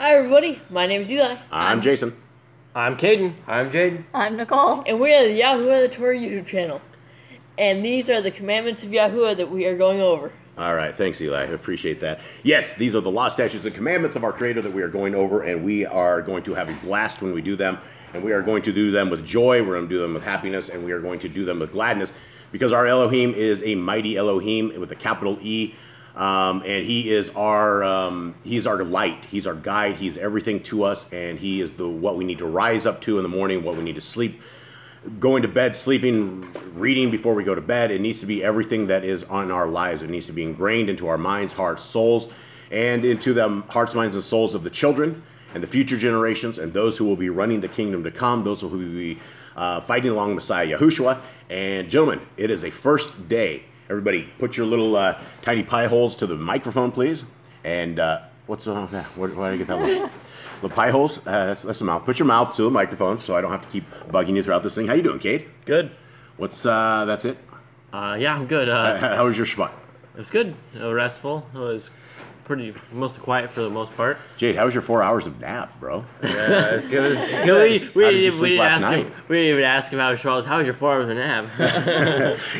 Hi everybody, my name is Eli. I'm Jason. I'm Caden. I'm Jaden. I'm Nicole. And we are the YHWH the Torah YouTube channel. And these are the commandments of YHWH that we are going over. All right, thanks Eli, I appreciate that. Yes, these are the law, statutes, and commandments of our Creator that we are going over, and we are going to have a blast when we do them. And we are going to do them with joy, we're going to do them with happiness, and we are going to do them with gladness, because our Elohim is a mighty Elohim with a capital E. And he is he's our light, he's our guide, he's everything to us, and he is what we need to rise up to in the morning, what we need to sleep, going to bed, sleeping, reading before we go to bed. It needs to be everything that is on our lives. It needs to be ingrained into our minds, hearts, souls, and into the hearts, minds, and souls of the children and the future generations, and those who will be running the kingdom to come, those who will be fighting along Messiah Yahushua. And gentlemen, it is a first day. Everybody, put your little tiny pie holes to the microphone, please. And what's wrong with that? Where did I get that one? Little pie holes. That's the mouth. Put your mouth to the microphone, so I don't have to keep bugging you throughout this thing. How you doing, Cade? Good. What's that's it? Yeah, I'm good. How was your Shabbat? It was good. It was restful. It was mostly quiet for the most part. Jade, how was your 4 hours of nap, bro? Yeah, it's good. We didn't even ask him how his Shabbat was. How was your 4 hours of nap?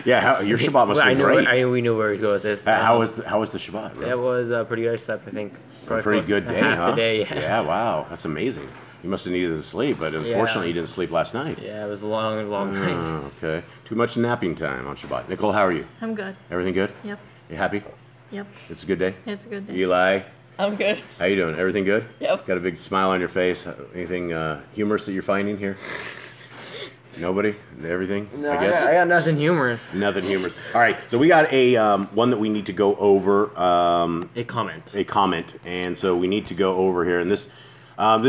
Yeah, your Shabbat must be great. We knew where he was going with this. How was the Shabbat, bro? It was pretty good. I slept, I think. A pretty good day, half huh? the day, yeah. Yeah, wow, that's amazing. You must have needed to sleep, but unfortunately, you didn't sleep last night. Yeah, it was a long night. Okay, too much napping time on Shabbat. Nicole, how are you? I'm good. Everything good? Yep. You happy? Yep. It's a good day? It's a good day. Eli, I'm good. how you doing? Everything good? Yep. Got a big smile on your face. Anything humorous that you're finding here? Nobody? Everything? No, I guess? I got nothing humorous. Nothing humorous. All right, so we got a one that we need to go over. A comment. A comment, and so we need to go over here. And this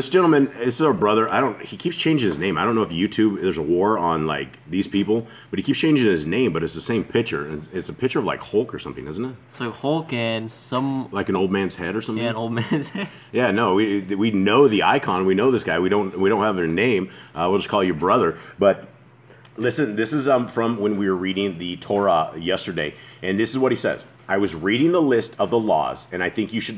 gentleman, this is our brother. He keeps changing his name. I don't know if YouTube, there's a war on like these people, but he keeps changing his name. But it's the same picture. It's a picture of like Hulk or something, isn't it? So Hulk and some Like an old man's head or something. an old man's head. Yeah, no, we know the icon. We know this guy. We don't have their name. We'll just call you brother. But listen, this is from when we were reading the Torah yesterday, and this is what he says. I was reading the list of the laws, and I think you should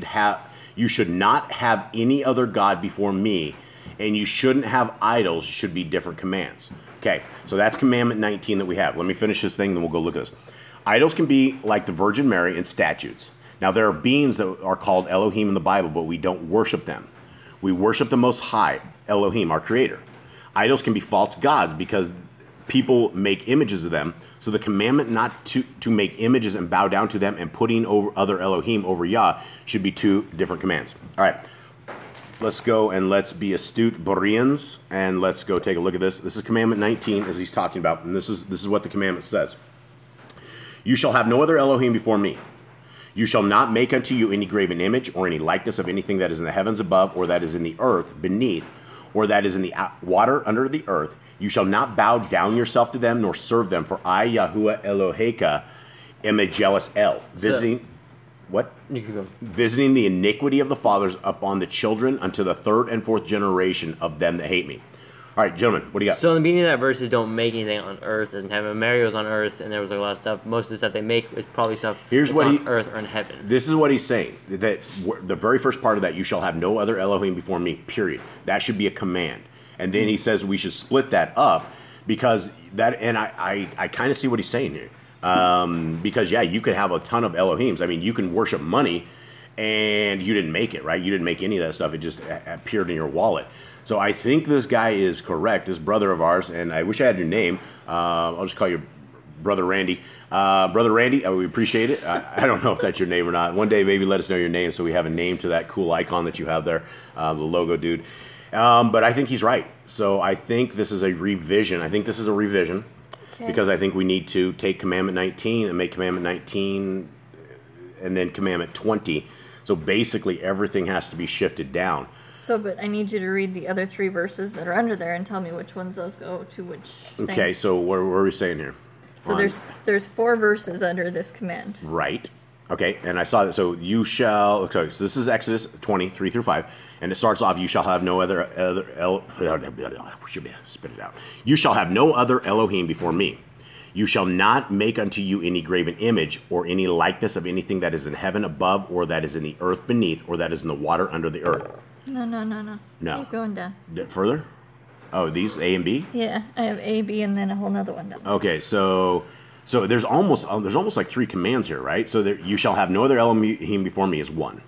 not have any other God before me, and you shouldn't have idols. It should be different commands. Okay, so that's commandment 19 that we have. Let me finish this thing, then we'll go look at this. Idols can be like the Virgin Mary and statutes. Now, there are beings that are called Elohim in the Bible, but we don't worship them. We worship the Most High, Elohim, our Creator. Idols can be false gods because people make images of them. So the commandment not to make images and bow down to them and putting over other Elohim over Yah should be two different commands. All right, let's go and let's be astute Bereans, and let's go take a look at this. This is commandment 19 as he's talking about, and this is what the commandment says. You shall have no other Elohim before me. You shall not make unto you any graven image or any likeness of anything that is in the heavens above, or that is in the earth beneath, or that is in the water under the earth. You shall not bow down yourself to them, nor serve them, for I, Yahuwah Eloheka, am a jealous El, visiting the iniquity of the fathers upon the children unto the third and fourth generation of them that hate me. All right, gentlemen, what do you got? So in the beginning of that verse is don't make anything on earth. Doesn't have Mary was on earth, and there was like a lot of stuff. Most of the stuff they make is probably stuff on earth or in heaven. This is what he's saying. That the very first part of that, you shall have no other Elohim before me, period. That should be a command. And then he says we should split that up because I kind of see what he's saying here. Because, yeah, you could have a ton of Elohims. I mean, you can worship money and you didn't make it, right? You didn't make any of that stuff. It just appeared in your wallet. So I think this guy is correct, this brother of ours, and I wish I had your name. I'll just call you Brother Randy. Brother Randy, we appreciate it. I don't know if that's your name or not. One day maybe let us know your name so we have a name to that cool icon that you have there, the logo dude. But I think he's right. So I think this is a revision. Because I think we need to take Commandment 19 and make Commandment 19 and then Commandment 20. So basically everything has to be shifted down. So, but I need you to read the other 3 verses that are under there and tell me which ones those go to which thing. Okay, so what are we saying here? So there's 4 verses under this command. Right. Okay, and I saw that. So you shall. So this is Exodus 20, 3 through 5, and it starts off. You shall have no spit it out. You shall have no other Elohim before me. You shall not make unto you any graven image or any likeness of anything that is in heaven above, or that is in the earth beneath, or that is in the water under the earth. No. No. Keep going down. Further? Oh, these A and B? Yeah, I have A, B, and then a whole nother one down. Okay, so there's almost like 3 commands here, right? So you shall have no other Elohim before me is 1.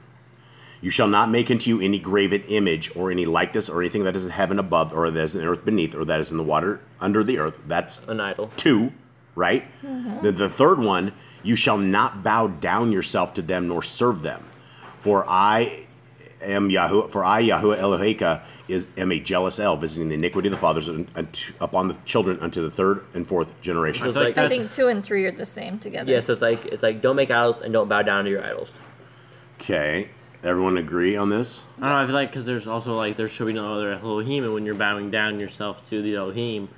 You shall not make unto you any graven image or any likeness or anything that is in heaven above or that is in the earth beneath or that is in the water under the earth. That's an idol. 2, right? Mm-hmm. The third one, you shall not bow down yourself to them nor serve them. For I am Yahuwah, Yahuwah Eloheka, am a jealous El, visiting the iniquity of the fathers upon the children unto the 3rd and 4th generation. So I think 2 and 3 are the same together. Yeah, so it's like don't make idols and don't bow down to your idols. Okay. Everyone agree on this? I don't know, I feel like because there's also like there should be no other Elohim, and when you're bowing down yourself to the Elohim,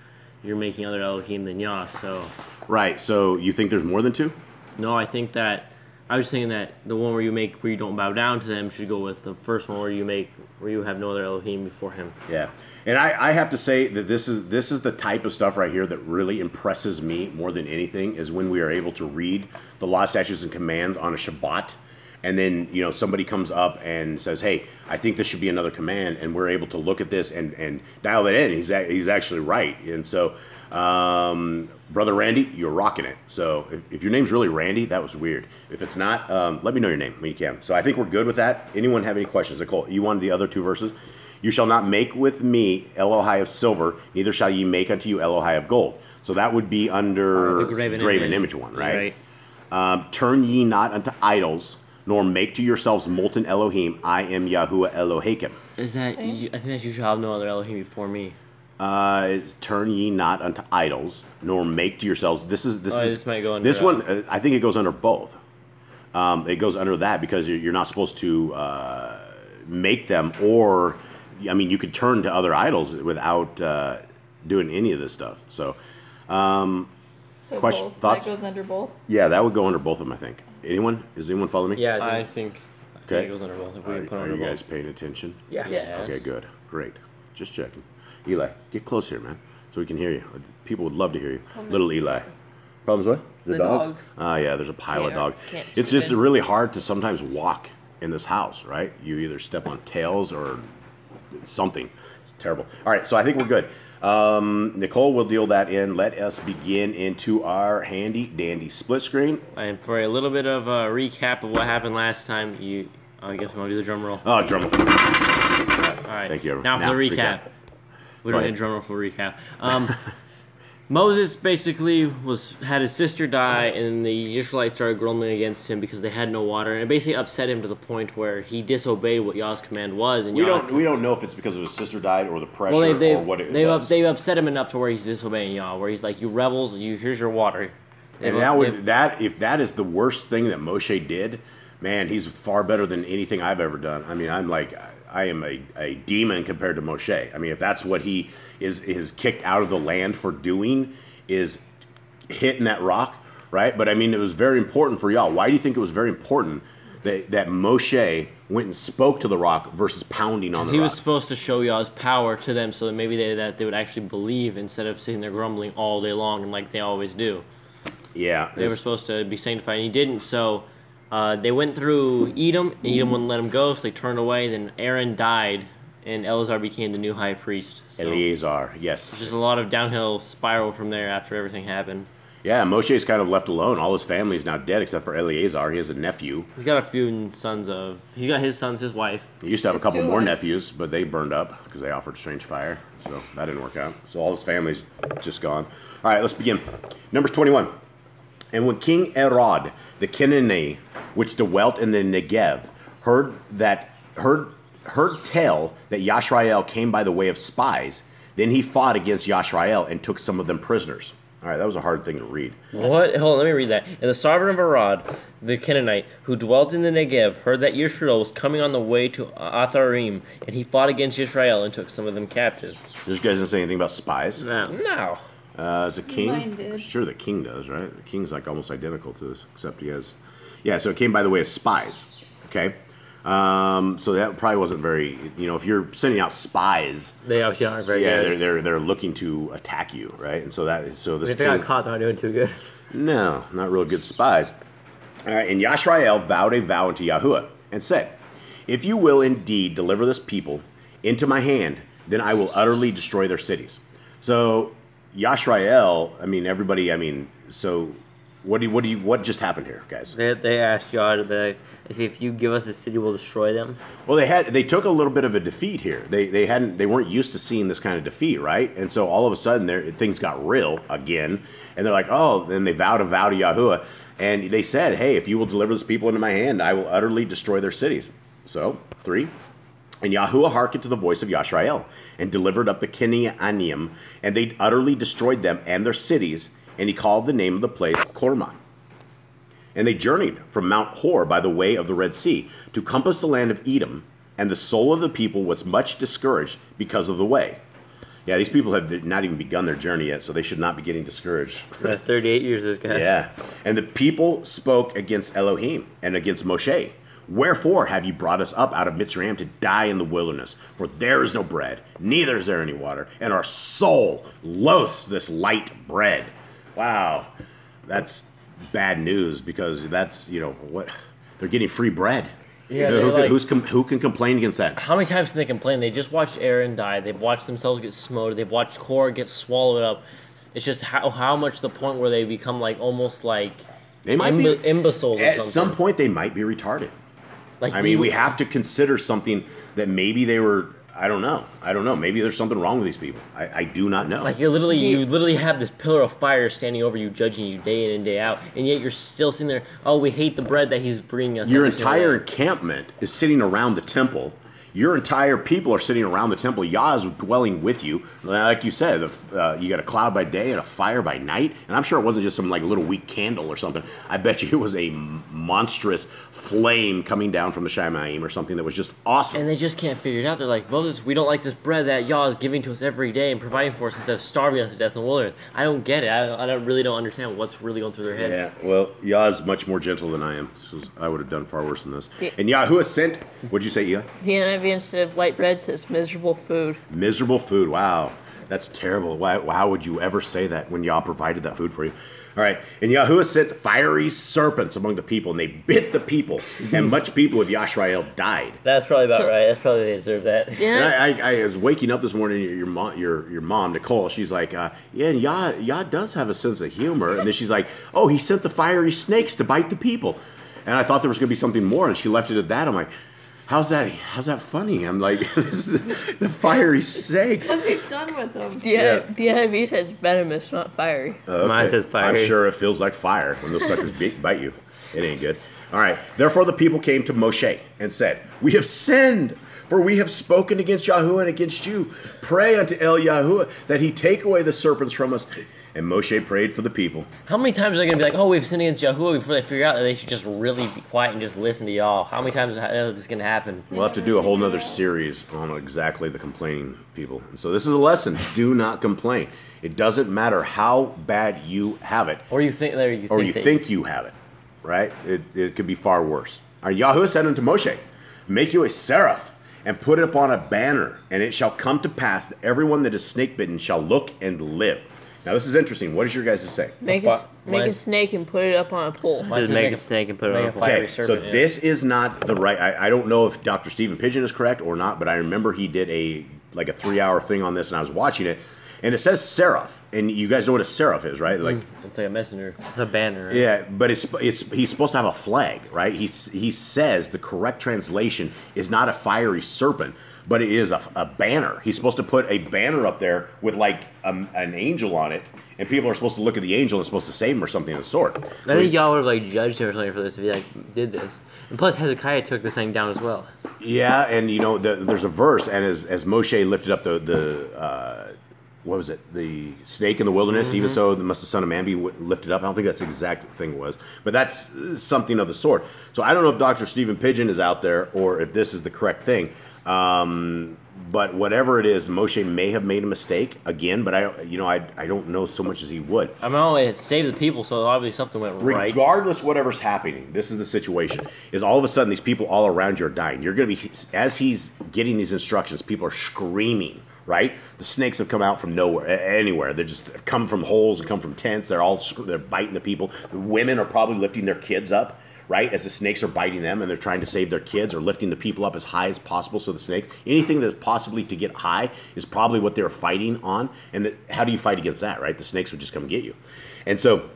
you're making other Elohim than Yah. So right. So you think there's more than 2? no, I think that I was saying that the one where you don't bow down to them should go with the first one where you have no other Elohim before him. Yeah, and I have to say that this is the type of stuff right here that really impresses me more than anything is when we are able to read the law, statutes, and commands on a Shabbat. And then, somebody comes up and says, hey, I think this should be another command. And we're able to look at this and dial it in. He's actually right. And so, Brother Randy, you're rocking it. So if your name's really Randy, that was weird. If it's not, let me know your name when you can. So I think we're good with that. Anyone have any questions? Nicole, you wanted the other 2 verses? You shall not make with me Elohai of silver, neither shall ye make unto you Elohai of gold. So that would be under the graven image one, right? Turn ye not unto idols, nor make to yourselves molten Elohim. I am Yahuwah Elohim. Is that? I think that you shall have no other Elohim before me. Turn ye not unto idols, nor make to yourselves. This might go under this one. I think it goes under both. It goes under that because you're not supposed to make them, or you could turn to other idols without doing any of this stuff. So, Both. Thoughts? That goes under both? Yeah, that would go under both of them, I think. Does anyone follow me? Yeah, I think Okay. it goes under both. If we put Are under you guys both. paying attention? yeah. Okay, good. Great. Just checking. Eli, get close here, man, so we can hear you. People would love to hear you. Little Eli. Problems what? The dogs? dog. Yeah, there's a pile of Yeah, dogs. can't It's sleep just in. really hard to sometimes walk in this house, right? You either step on tails or something. It's terrible. All right, so I think we're good. Nicole will deal that in. Let us begin into our handy dandy split screen. And for a little bit of a recap of what happened last time, I guess we want to do the drum roll. Oh, drum roll. All right. Thank you. Now for the recap. We don't need a drum roll for recap. Moses basically had his sister die, and the Israelites started grumbling against him because they had no water, and it basically upset him to the point where he disobeyed what Yah's command was. And We don't know if it's because of his sister died or the pressure well, or what it was. They upset him enough to where he's disobeying Yah, where he's like, "You rebels! Here's your water." And if that is the worst thing that Moshe did, man, he's far better than anything I've ever done. I mean, I am a demon compared to Moshe. I mean, if that's what he is kicked out of the land for doing, is hitting that rock, right? But I mean, it was very important for y'all. Why do you think it was very important that Moshe went and spoke to the rock versus pounding on the rock? He was supposed to show Yah's power to them, so that maybe they would actually believe instead of sitting there grumbling all day long and like they always do. Yeah, They were supposed to be sanctified, and he didn't. So they went through Edom, and Edom wouldn't let him go, so they turned away. Then Aaron died, and Eleazar became the new high priest. So Eleazar, yes. just a lot of downhill spiral from there after everything happened. Yeah, Moshe's kind of left alone. All his family is now dead except for Eleazar. He has a nephew. He's got a few sons of. He's got his sons, his wife. He used to have a His couple two more wives. nephews, but they burned up because they offered strange fire. So that didn't work out. So all his family's just gone. All right, let's begin. Numbers 21. And when King Erod, the Canaanite, which dwelt in the Negev, heard tell that Yashrael came by the way of spies, then he fought against Yashrael and took some of them prisoners. All right, that was a hard thing to read. What? Hold on, let me read that. And the sovereign of Arad, the Canaanite, who dwelt in the Negev, heard that Yisrael was coming on the way to Atharim, and he fought against Israel and took some of them captive. This guy doesn't say anything about spies. No. As a king, Mine did. sure the king does, right? The king's like almost identical to this, except he has, yeah. So it came by the way of spies. Okay, so that probably wasn't very. If you're sending out spies, They obviously aren't very yeah, good. they're looking to attack you, right? And so this If they got king, caught, they're not doing too good. no, not real good spies. All right, and Yashrael vowed a vow unto Yahuwah and said, If you will indeed deliver this people into my hand, then I will utterly destroy their cities. So, Yashrael, I mean, everybody, I mean, so what just happened here, guys? They asked Yah if you give us the city, we'll destroy them. Well, they took a little bit of a defeat here. They weren't used to seeing this kind of defeat, right? And so all of a sudden, things got real again, and they're like, oh, then they vowed a vow to Yahuwah, and they said, hey, if you will deliver this people into my hand, I will utterly destroy their cities. So 3. And Yahuwah hearkened to the voice of Yashrael, and delivered up the Kenyanim, and they utterly destroyed them and their cities. And he called the name of the place Korma. And they journeyed from Mount Hor by the way of the Red Sea to compass the land of Edom, and the soul of the people was much discouraged because of the way. Yeah, these people have not even begun their journey yet, so they should not be getting discouraged. 38 years, this guy. Yeah. And the people spoke against Elohim and against Moshe. Wherefore have you brought us up out of Mitzrayim to die in the wilderness? For there is no bread, neither is there any water, and our soul loathes this light bread. Wow, that's bad news, because that's, what, they're getting free bread. Yeah, who can complain against that? How many times can they complain? They just watched Aaron die. They've watched themselves get smote. They've watched Korah get swallowed up. It's just how much the point where they become like almost like they might be imbeciles. At some point, they might be retarded. Like, I mean, we have to consider something that maybe they were. I don't know. Maybe there's something wrong with these people. I do not know. Like you literally have this pillar of fire standing over you, judging you day in and day out, and yet you're still sitting there. Oh, we hate the bread that he's bringing us. Your entire encampment is sitting around the temple. Your entire people are sitting around the temple. Yah is dwelling with you. Like you said, you got a cloud by day and a fire by night. And I'm sure it wasn't just some like little weak candle or something. I bet you it was a monstrous flame coming down from the Shamayim or something that was just awesome. And they just can't figure it out. They're like, Moses, we don't like this bread that Yah is giving to us every day and providing for us instead of starving us to death in the wilderness. I don't get it. I really don't understand what's really going through their heads. Yeah, well, Yah is much more gentle than I am. So I would have done far worse than this. And Yahuwah sent, what'd you say, Yah? The NIV instead of light bread says miserable food. Miserable food. Wow. That's terrible. How would you ever say that when Yah provided that food for you? All right. And Yahuwah sent fiery serpents among the people, and they bit the people, and much people of Yashrael died. That's probably about right. That's probably they deserve that. Yeah. And I was waking up this morning, your mom, Nicole, she's like, yeah, and Yah does have a sense of humor. And then she's like, oh, he sent the fiery snakes to bite the people. And I thought there was going to be something more, and she left it at that. I'm like, how's that funny? I'm like, this is the fiery snakes. What's he done with them? The NIV says venomous, not fiery. Okay. Mine says fiery. I'm sure it feels like fire when those suckers bite you. It ain't good. All right. Therefore the people came to Moshe and said, we have sinned, for we have spoken against Yahuwah and against you. Pray unto El Yahuwah that he take away the serpents from us. And Moshe prayed for the people. How many times are they going to be like, oh, we've sinned against Yahuwah before they figure out that they should just really be quiet and just listen to y'all? How many times is this going to happen? We'll have to do a whole nother series on exactly the complaining people. And so this is a lesson. Do not complain. It doesn't matter how bad you have it. Or you think you have it, right? It could be far worse. All right, Yahuwah said unto Moshe, make you a seraph, and put it upon a banner, and it shall come to pass that everyone that is snake bitten shall look and live. Now this is interesting. What does your guys say? Make a snake and put it up on a pole. Just make a snake and put it on a pole. Okay, so this is not the right. I don't know if Dr. Stephen Pigeon is correct or not, but I remember he did a 3-hour thing on this, and I was watching it, and it says seraph, and you guys know what a seraph is, right? Like it's like a messenger, it's a banner. Right? Yeah, but he's supposed to have a flag, right? He says the correct translation is not a fiery serpent, but it is a banner. He's supposed to put a banner up there with like an angel on it, and people are supposed to look at the angel and supposed to save him or something of the sort. I think y'all would have judged him or something for this if he did this. And plus Hezekiah took this thing down as well. Yeah, and there's a verse, and as Moshe lifted up what was it? The snake in the wilderness, even so must the Son of Man be lifted up. I don't think that's the exact thing it was, but that's something of the sort. So I don't know if Dr. Stephen Pigeon is out there or if this is the correct thing. But whatever it is, Moshe may have made a mistake again, but I don't know so much as he would. I'm only saved the people, so obviously something went right. Regardless, whatever's happening, this is the situation: is all of a sudden these people all around you are dying. You're going to be, as he's getting these instructions, people are screaming. Right? The snakes have come out from nowhere, anywhere. They just come from holes and come from tents. They're biting the people. The women are probably lifting their kids up. right? As the snakes are biting them and they're trying to save their kids or lifting the people up as high as possible. So the snakes, anything that's possibly to get high is probably what they're fighting on. And how do you fight against that, right? The snakes would just come get you. And so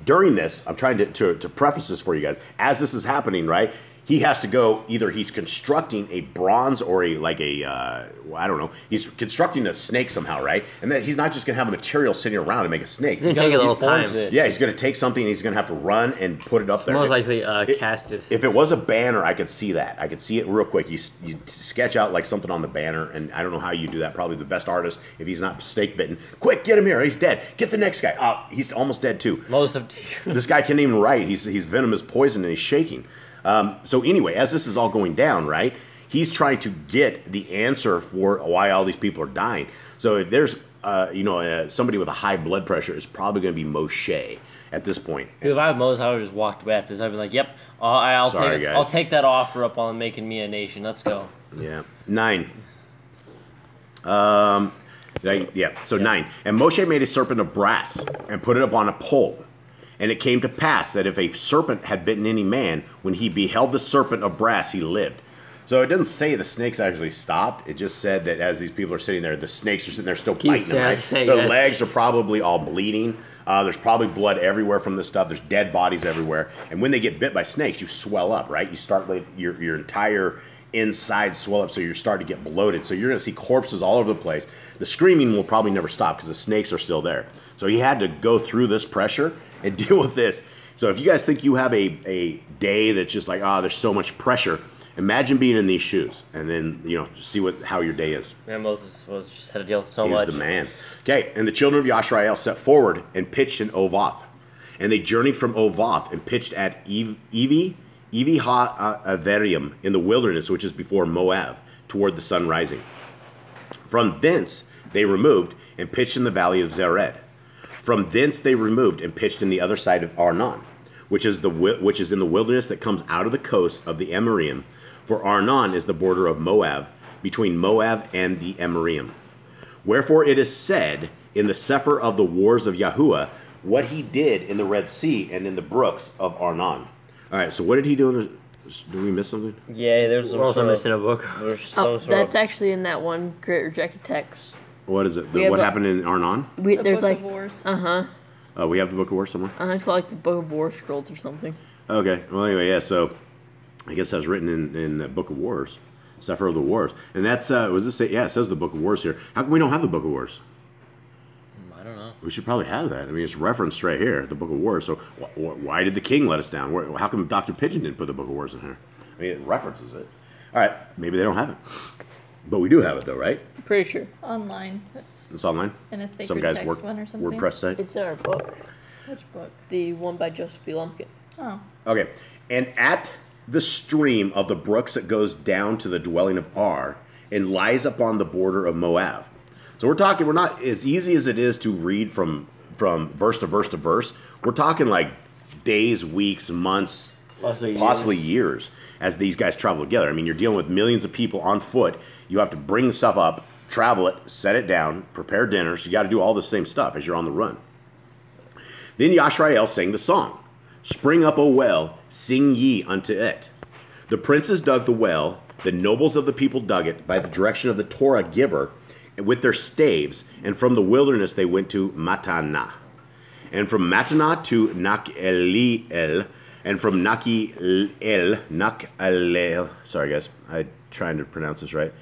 during this, I'm trying to preface this for you guys. As this is happening, right? He has to go, either he's constructing a bronze or I don't know, he's constructing a snake somehow, right? And then he's not just going to have a material sitting around to make a snake. It's going to take a little time. Yeah, he's going to take something and he's going to have to run and put it up there. Most likely cast it. If it was a banner, I could see that. I could see it real quick. You sketch out like something on the banner, and I don't know how you do that. Probably the best artist, if he's not snake bitten. Quick, get him here. He's dead. Get the next guy. Oh, he's almost dead too. This guy can't even write. He's venomous poison and he's shaking. So anyway, as this is all going down, right, he's trying to get the answer for why all these people are dying. So if there's, somebody with a high blood pressure, it's probably going to be Moshe at this point. If I had Moses, I would have just walked away after this. I'd be like, yep, I'll take that offer up on making me a nation. Let's go. Yeah. 9. So 9. And Moshe made a serpent of brass and put it up on a pole. And it came to pass that if a serpent had bitten any man, when he beheld the serpent of brass, he lived. So it doesn't say the snakes actually stopped. It just said that as these people are sitting there, the snakes are sitting there still biting them. Right? Their legs are probably all bleeding. There's probably blood everywhere from this stuff. There's dead bodies everywhere. And when they get bit by snakes, you swell up, right? You start your entire inside swell up, so you're starting to get bloated. So you're going to see corpses all over the place. The screaming will probably never stop because the snakes are still there. So he had to go through this pressure and deal with this. So if you guys think you have a day that's just like, there's so much pressure, imagine being in these shoes and then, see how your day is. Yeah, Moses just had to deal with so much. He was the man. Okay, and the children of Yashrael set forward and pitched in Ovoth. And they journeyed from Ovoth and pitched at Evi Ha-Averium in the wilderness, which is before Moab, toward the sun rising. From thence they removed and pitched in the valley of Zered. From thence they removed and pitched in the other side of Arnon, which is in the wilderness that comes out of the coast of the Emorium. For Arnon is the border of Moab, between Moab and the Emorium. Wherefore it is said in the Sefer of the Wars of Yahuwah, what he did in the Red Sea and in the brooks of Arnon. All right, so what did he do in the... Did we miss something? Yeah, there's some also missing a book. That's actually in that one Great Rejected Text. What is it? What happened in Arnon? There's Book of Wars. We have the Book of Wars somewhere? It's called like the Book of War Scrolls or something. Okay. Well, anyway, yeah, so I guess that was written in the Book of Wars. Sefer of the Wars. And that's, it says the Book of Wars here. How come we don't have the Book of Wars? I don't know. We should probably have that. I mean, it's referenced right here, the Book of Wars. So why did the king let us down? How come Dr. Pigeon didn't put the Book of Wars in here? I mean, it references it. All right, maybe they don't have it. But we do have it, though, right? Pretty sure. Online. It's online? in a sacred Some guy's text one or something. WordPress site? It's in our book. Which book? The one by Joseph B. Lumpkin. Oh. Okay. And at the stream of the brooks that goes down to the dwelling of Ar and lies upon the border of Moab. So we're not as easy as it is to read from verse to verse to verse. We're talking like days, weeks, months, possibly years as these guys travel together. I mean, you're dealing with millions of people on foot. You have to bring the stuff up, travel it, set it down, prepare dinners. You got to do all the same stuff as you're on the run. Then Yashrael sang the song, "Spring up, O well, sing ye unto it. The princes dug the well, the nobles of the people dug it by the direction of the Torah giver with their staves, and from the wilderness they went to Mattanah. And from Mattanah to Nak'elel, and from Nak'elel, sorry guys, I'm trying to pronounce this right.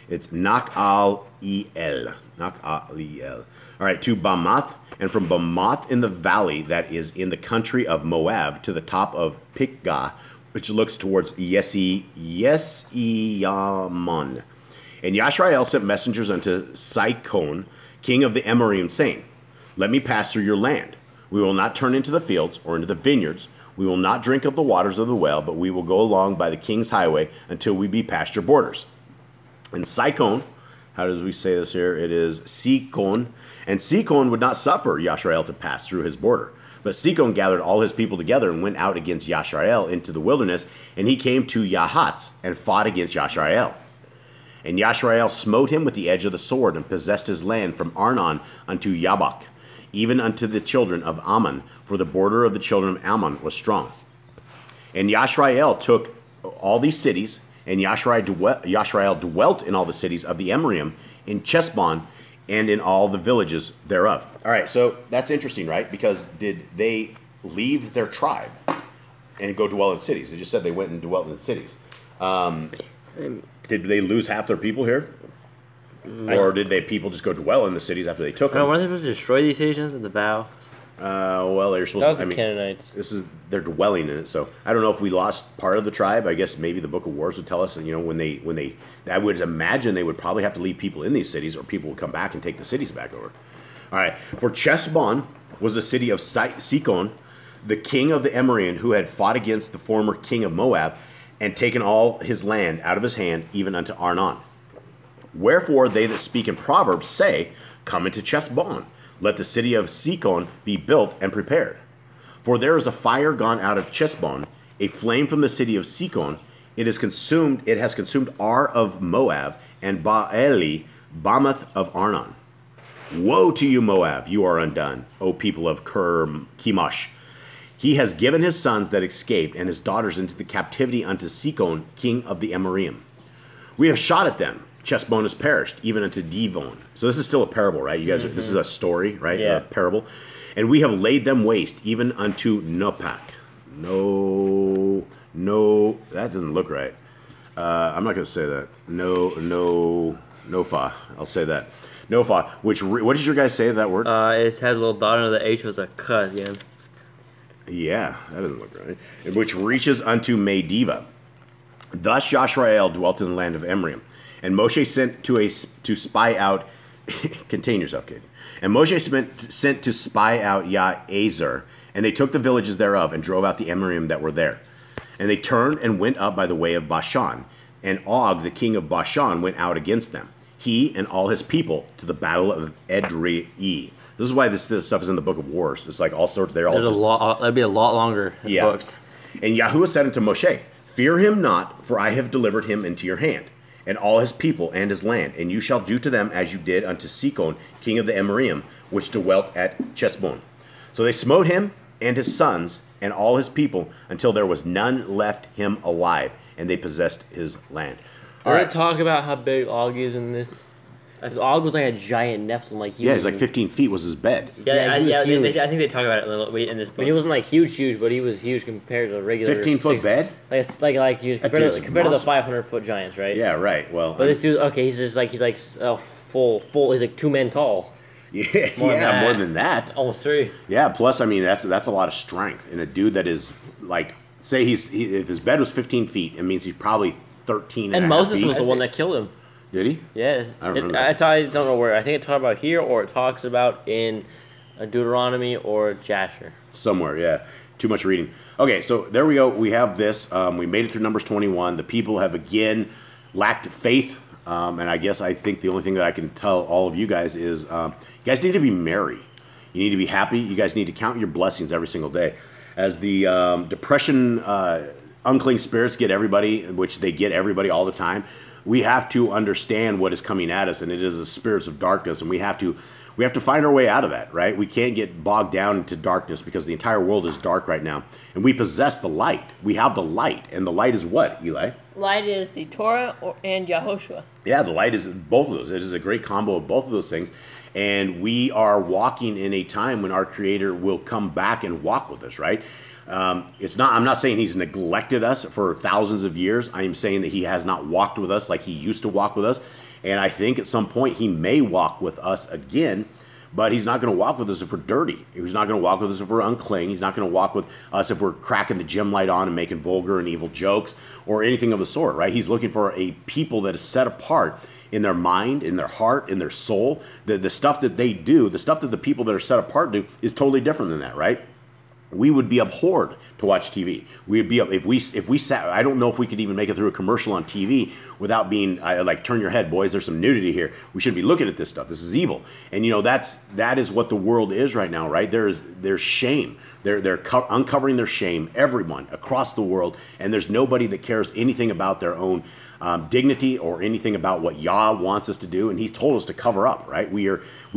It's Nak'al-el. Nak'al-el. All right, to Bamath, and from Bamath in the valley that is in the country of Moab to the top of Pikgah, which looks towards Yesiyamon. And Yashrael sent messengers unto Sihon, king of the Emorium, saying, Let me pass through your land. We will not turn into the fields or into the vineyards. We will not drink of the waters of the well, but we will go along by the king's highway until we be past your borders. And Sihon, how does we say this here? It is Sihon. And Sihon would not suffer Yashrael to pass through his border. But Sihon gathered all his people together and went out against Yashrael into the wilderness, and he came to Yahatz and fought against Yashrael. And Yashrael smote him with the edge of the sword and possessed his land from Arnon unto Yabok, even unto the children of Ammon, for the border of the children of Ammon was strong. And Yashrael took all these cities, and Yashrael dwelt in all the cities of the Emorium, in Chesbon, and in all the villages thereof. All right, so that's interesting, right? Because did they leave their tribe and go dwell in cities? They just said they went and dwelt in cities. Did they lose half their people here? Or did people just go dwell in the cities after they took them? Weren't they supposed to destroy these cities in the vow? Well, they're supposed That was to. the Canaanites. They're dwelling in it. So I don't know if we lost part of the tribe. I guess maybe the Book of Wars would tell us. You know, when they, I would imagine they would probably have to leave people in these cities, or people would come back and take the cities back over. All right. For Chesbon was the city of Sikon, the king of the Emorian, who had fought against the former king of Moab, and taken all his land out of his hand, even unto Arnon. Wherefore they that speak in Proverbs say, Come into Chesbon, let the city of Sikon be built and prepared. For there is a fire gone out of Chesbon, a flame from the city of Sikon. It has consumed Ar of Moab, and Baali, Bamoth of Arnon. Woe to you, Moab, you are undone, O people of Chemosh. He has given his sons that escaped, and his daughters into the captivity unto Sikon, king of the Emorium. We have shot at them. Chesbon is perished, even unto Divon. So this is still a parable, right? You guys, this is a story, right? Yeah. A parable. And we have laid them waste, even unto Nopak. No, that doesn't look right. I'm not going to say that. Nofa. I'll say that. Nofa. What did your guys say of that word? It has a little dot under the H with a cut at the end. Yeah, that doesn't look right. Which reaches unto Mediva. Thus Yashrael dwelt in the land of Emorium. And Moshe sent to spy out. Contain yourself, kid. And Moshe sent to spy out Yazer, and they took the villages thereof, and drove out the Emorium that were there. And they turned and went up by the way of Bashan. And Og, the king of Bashan, went out against them, he and all his people, to the battle of Edrei. This is why this stuff is in the Book of Wars. It's like all sorts. They're all. There's a lot. That'd be a lot longer books. And Yahuwah said unto Moshe, Fear him not, for I have delivered him into your hand, and all his people and his land, and you shall do to them as you did unto Sikon, king of the Emorium, which dwelt at Chesbon. So they smote him and his sons and all his people, until there was none left him alive, and they possessed his land. All right. Talk about how big Og is in this. Og was like a giant Nephilim, like huge. Yeah, he's like 15 feet was his bed. Yeah, he was huge. I think they talk about it a little bit in this book. I mean, he wasn't like huge, but he was huge compared to the regular 15-foot bed? Like you compared to the 500-foot giants, right? Yeah, right. Well, But this dude, okay, he's like full. He's like 2 men tall. Yeah, more than that. Almost 3. Yeah, plus I mean that's a lot of strength in a dude that is like, say if his bed was 15 feet, it means he's probably 13 And a half Moses feet. was the one that killed him. Did he? Yeah, I don't remember that. I don't know where. I think it talks about here, or it talks about in Deuteronomy or Jasher. Somewhere, yeah. Too much reading. Okay, so there we go. We have this. We made it through Numbers 21. The people have again lacked faith. And I think the only thing that I can tell all of you guys is you guys need to be merry. You need to be happy. You guys need to count your blessings every single day. As the depression, unclean spirits get everybody, which they get everybody all the time, we have to understand what is coming at us, and it is the spirits of darkness, and we have to find our way out of that, right? We can't get bogged down into darkness, because the entire world is dark right now, and we possess the light. We have the light, and the light is what, Eli? Light is the Torah and Yahushua. Yeah, the light is both of those. It is a great combo of both of those things, and we are walking in a time when our Creator will come back and walk with us, right? I'm not saying he's neglected us for thousands of years. I am saying that he has not walked with us like he used to walk with us. And I think at some point he may walk with us again, but he's not going to walk with us if we're dirty. He's not going to walk with us if we're unclean. He's not going to walk with us if we're cracking the gym light on and making vulgar and evil jokes or anything of the sort, right? He's looking for a people that is set apart in their mind, in their heart, in their soul. The stuff that they do, the stuff that the people that are set apart do is totally different than that, right? We would be abhorred to watch TV. We'd be if we sat. I don't know if we could even make it through a commercial on TV without being like, turn your head, boys. There's some nudity here. We shouldn't be looking at this stuff. This is evil. And that is what the world is right now, right? There's shame. They're uncovering their shame. Everyone across the world, and there's nobody that cares anything about their own dignity or anything about what Yah wants us to do. And He's told us to cover up, right? We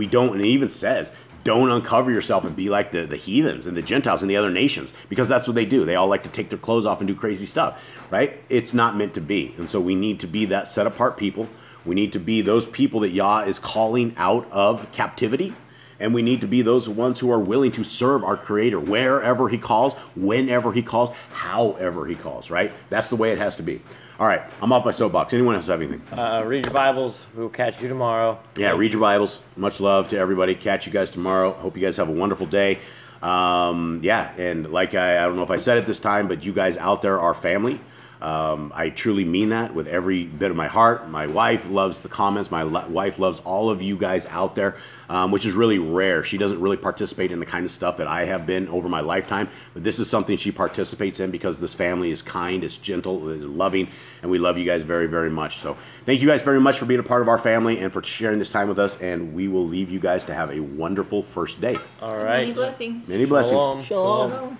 don't. And it even says, Don't uncover yourself and be like the heathens and the Gentiles and the other nations, because that's what they do. They all like to take their clothes off and do crazy stuff, right? It's not meant to be. And so we need to be that set apart people. We need to be those people that Yah is calling out of captivity. And we need to be those ones who are willing to serve our Creator wherever He calls, whenever He calls, however He calls, right? That's the way it has to be. All right, I'm off my soapbox. Anyone else have anything? Read your Bibles. We'll catch you tomorrow. Yeah, read your Bibles. Much love to everybody. Catch you guys tomorrow. Hope you guys have a wonderful day. Yeah, and like I don't know if I said it this time, but you guys out there are family. I truly mean that with every bit of my heart. My wife loves the comments. My wife loves all of you guys out there, which is really rare. She doesn't really participate in the kind of stuff that I have been over my lifetime, but this is something she participates in because this family is kind, it's gentle, it's loving, and we love you guys very, very much. So thank you guys very much for being a part of our family and for sharing this time with us, and we will leave you guys to have a wonderful first day. All right. Many blessings. Many blessings. Shalom. Shalom. Shalom.